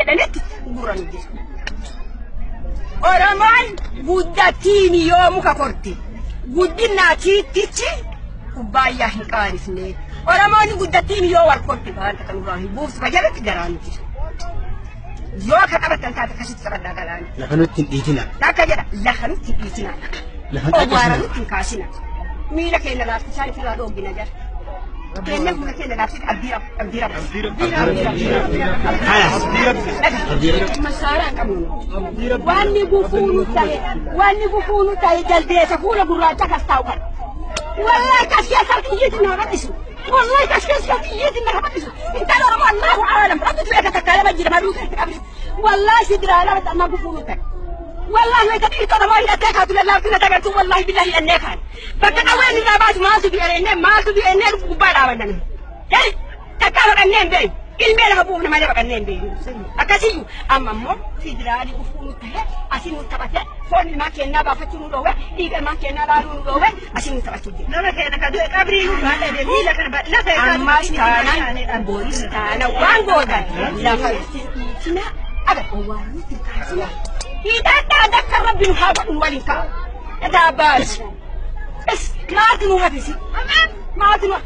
jedhanitti gurani jira. Oromoon guddattiin yoo muka korti guddinaa tiitichi kubbaayyaa hin qaanifne. Oromoon guddattiin yoo wal korti baanta kan urraa hin buuftu fayyadatti garaan jira. Yoo ka qabatan taate kasitti qabaddaa galaan. Lafanutti hin dhiitina. Akka jedha lafanutti hin dhiitina. Obwaaranutti hin kaasina. Miila keenya laafti isaan irraa dhoogina jira. Keenya fuula keenya laafti abdiira. Masaaraan qabuun. Wanni gufuunu ta'e jaldeessa fuula gurraacha kas taa'u kan. Wallahi kas keessatti iyyiitti nama bal'isu. Wallahi kas keessatti iyyiitti nama bal'isu. Intaan Oromoo Allahu aalam rabbi tu eega takkaa lama jira maduu ta'e qabdi. Wallahi sidiraa lama ta'ammaa gufuunu ta'e. والله كثير كلام يا تكاد لا فينا تكاد والله بالله إنك هان فكنا وين الناس ما سبي إنه كبار عملنا يعني تكاد النين بي الميل هبونا ما نبغى النين بي أكاسيو أما مو في دراري بفونو تها أسينو تبته فون ما كنا بافتونو لوه إيجا ما كنا لارونو لوه أسينو تبته لا كنا كادو كابرينو هذا دليل لكن لا كنا أما ستانا بوريس ستانا وان بودا لا فلسطين هذا هو الكاسيا إذا تذكر ربي محاول ولك إذا باش بس ما تنوها في شيء ما تنوها